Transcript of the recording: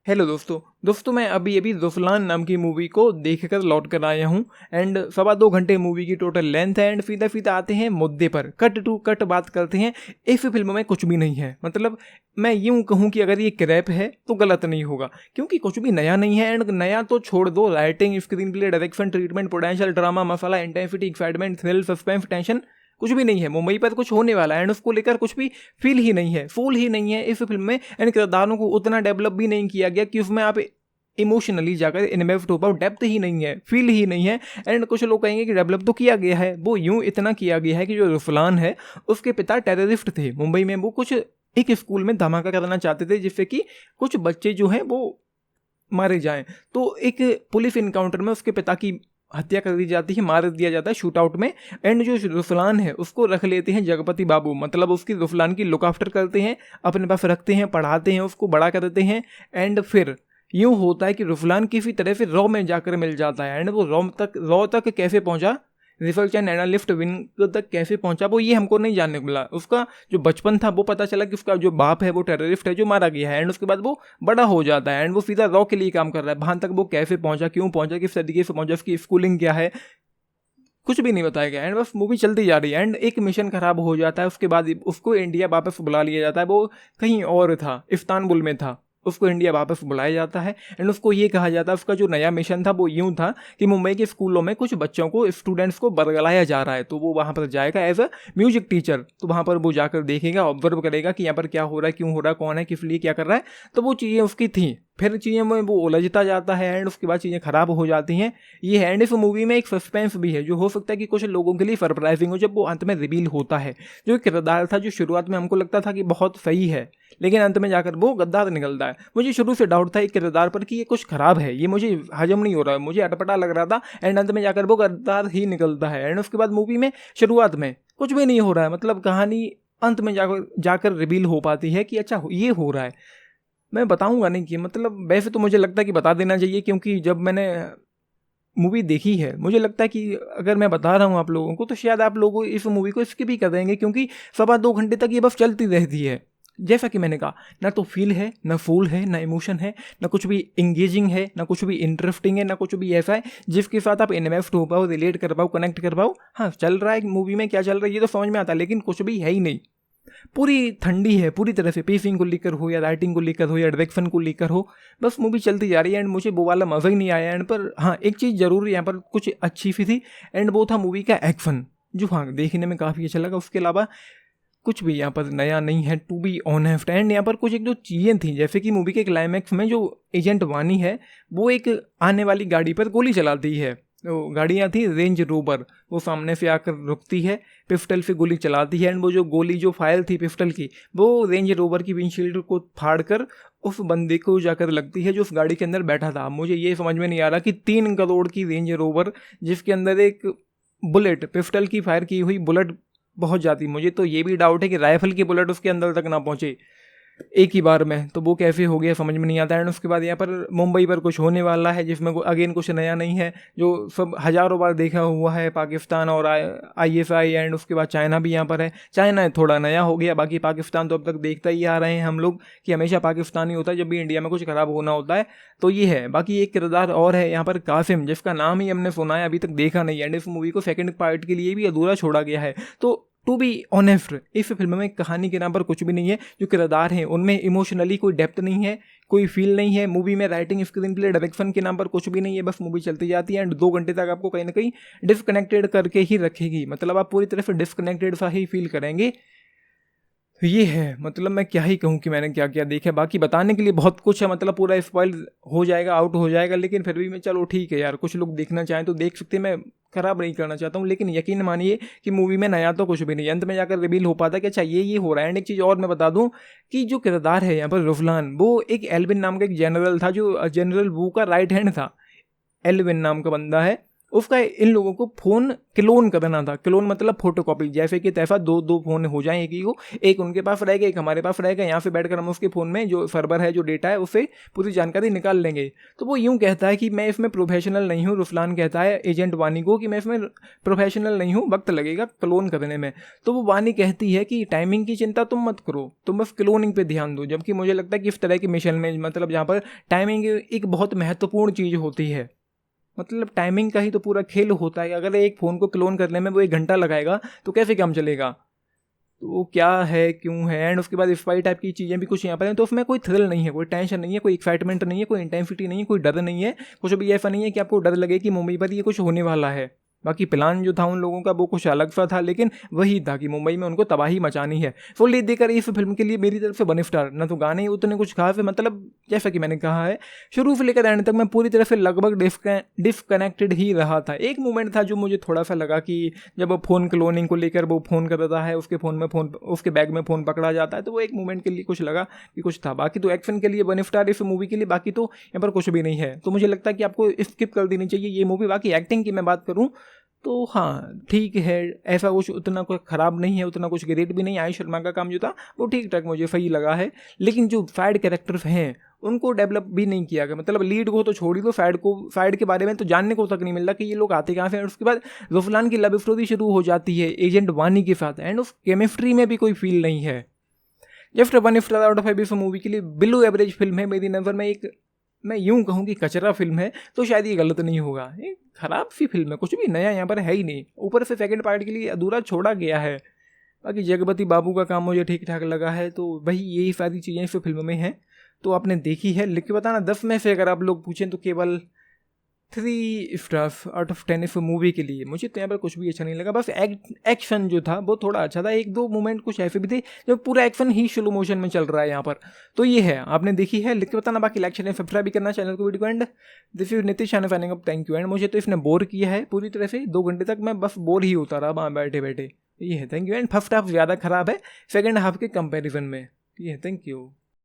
Hello दोस्तों मैं अभी अभी रुफलान नाम की मूवी को देखकर लौट कर आया हूँ। एंड 2.25 घंटे मूवी की टोटल लेंथ है। एंड फीता फीता आते हैं मुद्दे पर, कट टू कट बात करते हैं। इस फिल्म में कुछ भी नहीं है। मतलब मैं यूं कहूँ कि अगर ये क्रैप है तो गलत नहीं होगा, क्योंकि कुछ भी नया नहीं है। एंड नया तो छोड़ दो, writing, screenplay, direction, treatment, potential, drama, masala, intensity, excitement, thrill, suspense, tension, कुछ भी नहीं है। मुंबई पर कुछ होने वाला है एंड उसको लेकर कुछ भी फील ही नहीं है, फूल ही नहीं है इस फिल्म में। एंड किरदारों को उतना डेवलप भी नहीं किया गया कि उसमें आप इमोशनली जाकर इन्वेस्ट हो पाओ। डेप्थ ही नहीं है, फील ही नहीं है। एंड कुछ लोग कहेंगे कि डेवलप तो किया गया है, वो यूं इतना किया गया है कि जो रुफलान है उसके पिता टेररिस्ट थे मुंबई में। वो कुछ एक स्कूल में धमाका करना चाहते थे जिससे कि कुछ बच्चे जो हैं वो मारे जाएं। तो एक पुलिस इनकाउंटर में उसके पिता की हत्या कर दी जाती है, मार दिया जाता है शूट आउट में। एंड जो रुफलान है उसको रख लेते हैं जगपति बाबू, मतलब उसकी रुफलान की लुक आफ्टर करते हैं, अपने पास रखते हैं, पढ़ाते हैं, उसको बड़ा कर देते हैं। एंड फिर यूं होता है कि रुफलान किसी तरह से रॉ में जाकर मिल जाता है। एंड वो रॉ तक कैसे पहुंचा, रिसर्च एंड एनालिस्ट विंग तक कैसे पहुंचा, वो ये हमको नहीं जानने को मिला। उसका जो बचपन था वो पता चला कि उसका जो बाप है वो टेररिस्ट है जो मारा गया है। एंड उसके बाद वो बड़ा हो जाता है एंड वो सीधा रॉ के लिए काम कर रहा है। वहां तक वो कैसे पहुंचा, क्यों पहुंचा, किस तरीके से पहुंचा, उसकी स्कूलिंग क्या है, कुछ भी नहीं बताया गया। एंड बस मूवी चलती जा रही है। एंड एक मिशन खराब हो जाता है, उसके बाद उसको इंडिया वापस बुला लिया जाता है। वो कहीं और था, इस्तांबुल में था, उसको इंडिया वापस बुलाया जाता है। एंड उसको ये कहा जाता है, उसका जो नया मिशन था वो यूं था कि मुंबई के स्कूलों में कुछ बच्चों को, स्टूडेंट्स को बरगलाया जा रहा है। तो वो वहाँ पर जाएगा एज अ म्यूजिक टीचर। तो वहाँ पर वो जाकर देखेगा, ऑब्जर्व करेगा कि यहाँ पर क्या हो रहा है, क्यों हो रहा है, कौन है, किस लिए क्या कर रहा है। तो वो चीज़ें उसकी थी। फिर चीज़ें में वो उलझता जाता है एंड उसके बाद चीज़ें खराब हो जाती हैं। ये है। एंड इस मूवी में एक सस्पेंस भी है जो हो सकता है कि कुछ लोगों के लिए सरप्राइजिंग हो जब वो अंत में रिवील होता है। जो किरदार था जो शुरुआत में हमको लगता था कि बहुत सही है, लेकिन अंत में जाकर वो गद्दार निकलता है। मुझे शुरू से डाउट था एक किरदार पर कि ये कुछ खराब है, ये मुझे हजम नहीं हो रहा है, मुझे अटपटा लग रहा था। एंड अंत में जाकर वो गद्दार ही निकलता है। एंड उसके बाद मूवी में शुरुआत में कुछ भी नहीं हो रहा है, मतलब कहानी अंत में जाकर रिवील हो पाती है कि अच्छा ये हो रहा है। मैं बताऊंगा नहीं कि, मतलब वैसे तो मुझे लगता है कि बता देना चाहिए, क्योंकि जब मैंने मूवी देखी है मुझे लगता है कि अगर मैं बता रहा हूँ आप लोगों को तो शायद आप लोग इस मूवी को स्किप भी कर देंगे, क्योंकि 2.25 घंटे तक ये बस चलती रहती है। जैसा कि मैंने कहा, ना तो फील है, ना फूल है, ना इमोशन है, ना कुछ भी इंगेजिंग है, ना कुछ भी इंटरेस्टिंग है, ना कुछ भी ऐसा है जिसके साथ आप इन्वेस्ट हो पाओ, रिलेट कर पाओ, कनेक्ट कर पाओ। हाँ, चल रहा है मूवी में, क्या चल रहा है ये तो समझ में आता है, लेकिन कुछ भी है ही नहीं। पूरी ठंडी है पूरी तरह से, पेसिंग को लेकर हो या राइटिंग को लेकर हो या डायरेक्शन को लेकर हो, बस मूवी चलती जा रही है। एंड मुझे वो वाला मज़ा ही नहीं आया। एंड पर हाँ, एक चीज़ जरूर यहाँ पर कुछ अच्छी सी थी, एंड वो था मूवी का एक्शन, जो हाँ देखने में काफ़ी अच्छा लगा। उसके अलावा कुछ भी यहाँ पर नया नहीं है, टू बी ऑनेस्ट। एंड यहाँ पर कुछ एक जो चीज़ें थी, जैसे कि मूवी के क्लाइमैक्स में जो एजेंट वानी है वो एक आने वाली गाड़ी पर गोली चलाती है। तो गाड़ियाँ थी रेंज रोवर, वो सामने से आकर रुकती है, पिस्टल से गोली चलाती है। एंड वो जो गोली जो फायर थी पिस्टल की, वो रेंज रोवर की विंडशील्ड को फाड़ कर उस बंदे को जाकर लगती है जो उस गाड़ी के अंदर बैठा था। मुझे ये समझ में नहीं आ रहा कि 3 करोड़ की रेंज रोवर जिसके अंदर एक बुलेट, पिस्टल की फायर की हुई बुलेट पहुंच जाती, मुझे तो ये भी डाउट है कि राइफल की बुलेट उसके अंदर तक ना पहुंचे एक ही बार में, तो वो कैसे हो गया समझ में नहीं आता। एंड उसके बाद यहाँ पर मुंबई पर कुछ होने वाला है जिसमें अगेन कुछ नया नहीं है, जो सब हज़ारों बार देखा हुआ है। पाकिस्तान और ISI एंड उसके बाद चाइना भी यहाँ पर है। चाइना थोड़ा नया हो गया, बाकी पाकिस्तान तो अब तक देखता ही आ रहे हैं हम लोग कि हमेशा पाकिस्तान ही होता है जब भी इंडिया में कुछ ख़राब होना होता है। तो ये है। बाकी एक किरदार और है यहाँ पर, कासिम, जिसका नाम ही हमने सुना है, अभी तक देखा नहीं। एंड इस मूवी को सेकेंड पार्ट के लिए भी अधूरा छोड़ा गया है। तो टू बी ऑनेस्ट, इस फिल्म में कहानी के नाम पर कुछ भी नहीं है। जो किरदार हैं उनमें इमोशनली कोई डेप्थ नहीं है, कोई फील नहीं है। मूवी में राइटिंग, स्क्रीन प्ले, डायरेक्शन के नाम पर कुछ भी नहीं है। बस मूवी चलती जाती है एंड 2 घंटे तक आपको कहीं ना कहीं डिस्कनेक्टेड करके ही रखेगी, मतलब आप पूरी तरह से डिस्कनेक्टेड सा ही फील करेंगे। ये है, मतलब मैं क्या ही कहूँ कि मैंने क्या क्या देखा। बाकी बताने के लिए बहुत कुछ है, मतलब पूरा स्पॉइल हो जाएगा, आउट हो जाएगा, लेकिन फिर भी मैं चलो ठीक है यार, कुछ लोग देखना चाहें तो देख सकते हैं, मैं खराब नहीं करना चाहता हूँ। लेकिन यकीन मानिए कि मूवी में नया तो कुछ भी नहीं, अंत में जाकर रिवील हो पाता कि अच्छा ये हो रहा है। एंड एक चीज़ और मैं बता दूँ कि जो किरदार है यहाँ पर रुफलान, वो एक एल्विन नाम का एक जनरल था, जो जनरल वू का राइट हैंड था। एल्विन नाम का बंदा है, उसका इन लोगों को फ़ोन क्लोन करना था। क्लोन मतलब फोटोकॉपी, जैसे कि तैफा दो फ़ोन हो जाएं एक ही को, एक उनके पास रहेगा एक हमारे पास रहेगा, यहाँ से बैठकर हम उसके फ़ोन में जो सर्वर है जो डेटा है उससे पूरी जानकारी निकाल लेंगे। तो वो यूँ कहता है कि मैं इसमें प्रोफेशनल नहीं हूँ, रुसलान कहता है एजेंट वानी को कि मैं इसमें प्रोफेशनल नहीं हूँ, वक्त लगेगा क्लोन करने में। तो वो वानी कहती है कि टाइमिंग की चिंता तुम मत करो, तुम बस क्लोनिंग पे ध्यान दो। जबकि मुझे लगता है कि इस तरह के मिशन में मतलब जहाँ पर टाइमिंग एक बहुत महत्वपूर्ण चीज़ होती है, मतलब टाइमिंग का ही तो पूरा खेल होता है। अगर एक फ़ोन को क्लोन करने में वो 1 घंटा लगाएगा तो कैसे काम चलेगा। तो वो क्या है क्यों है, एंड उसके बाद स्पाई टाइप की चीज़ें भी कुछ यहाँ पर हैं। तो उसमें कोई थ्रिल नहीं है, कोई टेंशन नहीं है, कोई एक्साइटमेंट नहीं है, कोई इंटेंसिटी नहीं है, कोई डर नहीं है, कुछ भी ऐसा नहीं है कि आपको डर लगे कि मुंबई पर ये कुछ होने वाला है। बाकी प्लान जो था उन लोगों का वो कुछ अलग सा था, लेकिन वही था कि मुंबई में उनको तबाही मचानी है। फुल्ली देखकर इस फिल्म के लिए मेरी तरफ से 1 स्टार। ना तो गाने उतने कुछ खास है, मतलब जैसा कि मैंने कहा है शुरू से लेकर एंड तक मैं पूरी तरह से लगभग डिस्कनेक्टेड ही रहा था। एक मोमेंट था जो मुझे थोड़ा सा लगा कि जब वो फ़ोन क्लोनिंग को लेकर वो फ़ोन कर रहा है, उसके फ़ोन में फ़ोन उसके बैग में फ़ोन पकड़ा जाता है, तो वो एक मोमेंट के लिए कुछ लगा कि कुछ था। बाकी तो एक्शन के लिए 1 स्टार इस मूवी के लिए, बाकी तो यहाँ पर कुछ भी नहीं है। तो मुझे लगता है कि आपको स्किप कर देनी चाहिए ये मूवी। बाकी एक्टिंग की मैं बात करूँ तो हाँ ठीक है, ऐसा कुछ उतना कोई ख़राब नहीं है, उतना कुछ ग्रेट भी नहीं। आयुष शर्मा का काम जो था वो ठीक ठाक मुझे सही लगा है, लेकिन जो साइड कैरेक्टर्स हैं उनको डेवलप भी नहीं किया गया। मतलब लीड को तो छोड़ ही दो, साइड के बारे में तो जानने को तक नहीं मिल रहा कि ये लोग आते कहाँ से। और उसके बाद रुसलान की लव स्टोरी शुरू हो जाती है एजेंट वानी के साथ, एंड उस केमिस्ट्री में भी कोई फील नहीं है। जस्ट 1 स्टार आउट ऑफ 5 इस मूवी के लिए बिलो एवरेज फिल्म है मेरी नज़र में। एक मैं यूं कहूँ कि कचरा फिल्म है तो शायद ये गलत नहीं होगा। एक खराब सी फिल्म है, कुछ भी नया यहाँ पर है ही नहीं, ऊपर से सेकंड पार्ट के लिए अधूरा छोड़ा गया है। बाकी जगपति बाबू का काम मुझे ठीक ठाक लगा है। तो वही यही सारी चीज़ें इस फिल्म में हैं। तो आपने देखी है, लिख के बताना 10 में से अगर आप लोग पूछें तो केवल 3 स्टार्स आउट ऑफ 10 इस मूवी के लिए। मुझे तो यहाँ पर कुछ भी अच्छा नहीं लगा, बस एक्शन जो था वो थोड़ा अच्छा था। 1-2 मोमेंट कुछ ऐसे भी थे जो पूरा एक्शन ही स्लो मोशन में चल रहा है यहाँ पर। तो ये है, आपने देखी है, लिख के बताना। बाकी लाइक शेयर सब्सक्राइब भी करना चैनल को, वीडियो को। एंड दिस इज नीतीश शान fining up, thank you. And मुझे तो इसने बोर किया है पूरी तरह से, 2 घंटे तक मैं बस बोर ही होता रहा वहाँ बैठे बैठे। ये है, thank you. And first half ज़्यादा खराब है सेकेंड हाफ के कंपेरिजन में। ये है, थैंक यू।